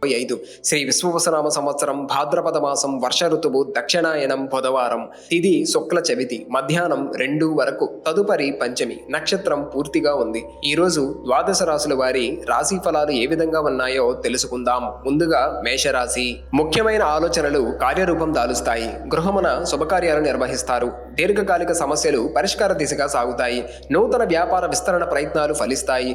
2025 శ్రీ విశ్వవసనామ సంవత్సరం భాద్రపద మాసం వర్ష ఋతువు దక్షిణాయనం బుధవారం. తిథి శుక్ల చవితి మధ్యాహ్నం 2 వరకు. తదుపరి పంచమి. నక్షత్రం పూర్తిగా ఉంది. ఈ రోజు ద్వాదశ రాశుల వారి రాశి ఫలాలు ఏ విధంగా ఉన్నాయో తెలుసుకుందాం. ముందుగా మేషరాశి. ముఖ్యమైన ఆలోచనలు కార్యరూపం దాలుస్తాయి. గృహమున శుభకార్యాలు నిర్వహిస్తారు. దీర్ఘకాలిక సమస్యలు పరిష్కార దిశగా సాగుతాయి. నూతన వ్యాపార విస్తరణ ప్రయత్నాలు ఫలిస్తాయి.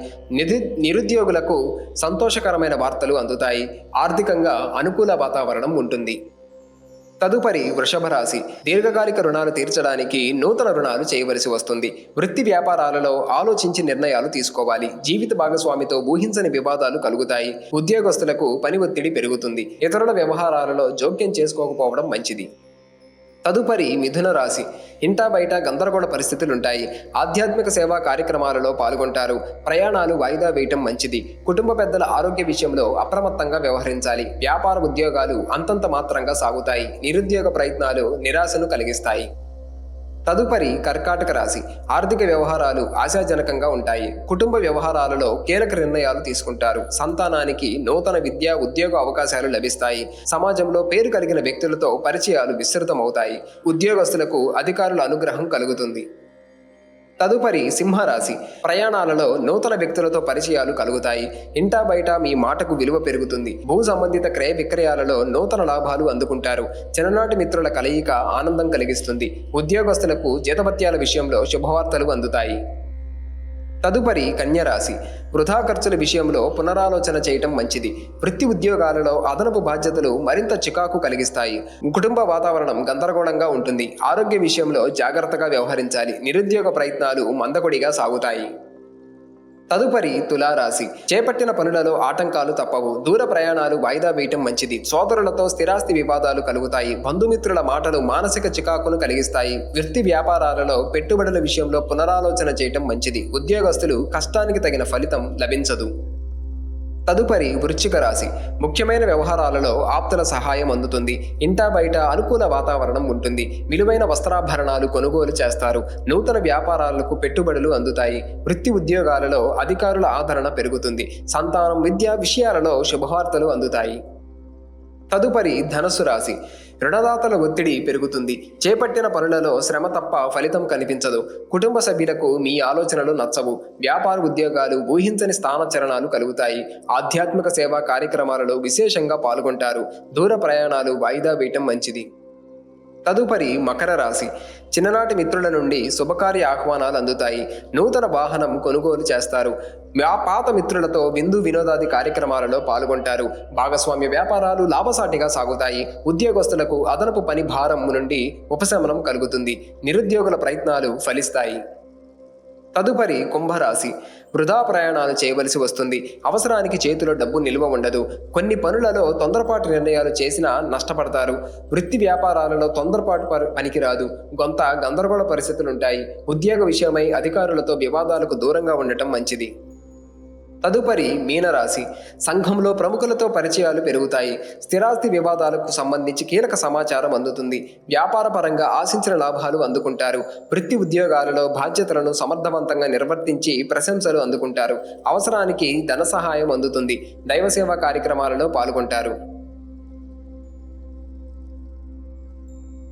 నిరుద్యోగులకు సంతోషకరమైన వార్తలు అందుతాయి. ఆర్థికంగా అనుకూల వాతావరణం ఉంటుంది. తదుపరి వృషభ రాశి. దీర్ఘకాలిక రుణాలు తీర్చడానికి నూతన రుణాలు చేయవలసి వస్తుంది. వృత్తి వ్యాపారాలలో ఆలోచించి నిర్ణయాలు తీసుకోవాలి. జీవిత భాగస్వామితో ఊహించని వివాదాలు కలుగుతాయి. ఉద్యోగస్తులకు పని ఒత్తిడి పెరుగుతుంది. ఇతరుల వ్యవహారాలలో జోక్యం చేసుకోకపోవడం మంచిది. తదుపరి మిథున రాశి. ఇంటా బయట గందరగోళ పరిస్థితులుంటాయి. ఆధ్యాత్మిక సేవా కార్యక్రమాలలో పాల్గొంటారు. ప్రయాణాలు వాయిదా వేయటం మంచిది. కుటుంబ పెద్దల ఆరోగ్య విషయంలో అప్రమత్తంగా వ్యవహరించాలి. వ్యాపార ఉద్యోగాలు అంతంత మాత్రంగా సాగుతాయి. నిరుద్యోగ ప్రయత్నాలు నిరాశను కలిగిస్తాయి. తదుపరి కర్కాటక రాశి. ఆర్థిక వ్యవహారాలు ఆశాజనకంగా ఉంటాయి. కుటుంబ వ్యవహారాలలో కీలక నిర్ణయాలు తీసుకుంటారు. సంతానానికి నూతన విద్యా ఉద్యోగ అవకాశాలు లభిస్తాయి. సమాజంలో పేరు కలిగిన వ్యక్తులతో పరిచయాలు విస్తృతమవుతాయి. ఉద్యోగస్తులకు అధికారుల అనుగ్రహం కలుగుతుంది. తదుపరి సింహరాశి. ప్రయాణాలలో నూతన వ్యక్తులతో పరిచయాలు కలుగుతాయి. ఇంటా బయట మీ మాటకు విలువ పెరుగుతుంది. భూ సంబంధిత క్రయ విక్రయాలలో నూతన లాభాలు అందుకుంటారు. చిన్ననాటి మిత్రుల కలయిక ఆనందం కలిగిస్తుంది. ఉద్యోగస్తులకు జీతభత్యాల విషయంలో శుభవార్తలు అందుతాయి. తదుపరి కన్యరాశి. వృధా ఖర్చుల విషయంలో పునరాలోచన చేయటం మంచిది. వృత్తి ఉద్యోగాలలో అదనపు బాధ్యతలు మరింత చికాకు కలిగిస్తాయి. కుటుంబ వాతావరణం గందరగోళంగా ఉంటుంది. ఆరోగ్య విషయంలో జాగ్రత్తగా వ్యవహరించాలి. నిరుద్యోగ ప్రయత్నాలు మందకొడిగా సాగుతాయి. తదుపరి తులారాశి. చేపట్టిన పనులలో ఆటంకాలు తప్పవు. దూర ప్రయాణాలు వాయిదా వేయటం మంచిది. సోదరులతో స్థిరాస్తి వివాదాలు కలుగుతాయి. బంధుమిత్రుల మాటలు మానసిక చికాకును కలిగిస్తాయి. వృత్తి వ్యాపారాలలో పెట్టుబడుల విషయంలో పునరాలోచన చేయటం మంచిది. ఉద్యోగస్తులు కష్టానికి తగిన ఫలితం లభించదు. తదుపరి వృశ్చిక రాశి. ముఖ్యమైన వ్యవహారాలలో ఆప్తుల సహాయం అందుతుంది. ఇంటా బయట అనుకూల వాతావరణం ఉంటుంది. విలువైన వస్త్రాభరణాలు కొనుగోలు చేస్తారు. నూతన వ్యాపారాలకు పెట్టుబడులు అందుతాయి. వృత్తి ఉద్యోగాలలో అధికారుల ఆదరణ పెరుగుతుంది. సంతానం విద్యా విషయాలలో శుభవార్తలు అందుతాయి. తదుపరి ధనస్సు రాశి. రుణదాతల ఒత్తిడి పెరుగుతుంది. చేపట్టిన పనులలో శ్రమ తప్ప ఫలితం కనిపించదు. కుటుంబ సభ్యులకు మీ ఆలోచనలు నచ్చవు. వ్యాపార ఉద్యోగాలు ఊహించని స్థానచలనాలు కలుగుతాయి. ఆధ్యాత్మిక సేవా కార్యక్రమాలలో విశేషంగా పాల్గొంటారు. దూర ప్రయాణాలు వాయిదా వేయటం మంచిది. తదుపరి మకర రాశి. చిన్ననాటి మిత్రుల నుండి శుభకార్య ఆహ్వానాలు అందుతాయి. నూతన వాహనం కొనుగోలు చేస్తారు. పాత మిత్రులతో విందు వినోదాది కార్యక్రమాలలో పాల్గొంటారు. భాగస్వామ్య వ్యాపారాలు లాభసాటిగా సాగుతాయి. ఉద్యోగస్తులకు అదనపు పని భారం నుండి ఉపశమనం కలుగుతుంది. నిరుద్యోగుల ప్రయత్నాలు ఫలిస్తాయి. తదుపరి కుంభరాశి. వృధా ప్రయాణాలు చేయవలసి వస్తుంది. అవసరానికి చేతిలో డబ్బు నిల్వ ఉండదు. కొన్ని పనులలో తొందరపాటు నిర్ణయాలు చేసినా నష్టపడతారు. వృత్తి వ్యాపారాలలో తొందరపాటు పనికిరాదు. కొంత గందరగోళ పరిస్థితులుంటాయి. ఉద్యోగ విషయమై అధికారులతో వివాదాలకు దూరంగా ఉండటం మంచిది. తదుపరి మీనరాశి. సంఘంలో ప్రముఖులతో పరిచయాలు పెరుగుతాయి. స్థిరాస్తి వివాదాలకు సంబంధించి కీలక సమాచారం అందుతుంది. వ్యాపార పరంగా ఆశించిన లాభాలు అందుకుంటారు. వృత్తి ఉద్యోగాలలో బాధ్యతలను సమర్థవంతంగా నిర్వర్తించి ప్రశంసలు అందుకుంటారు. అవసరానికి ధన సహాయం అందుతుంది. దైవ సేవా కార్యక్రమాలలో పాల్గొంటారు.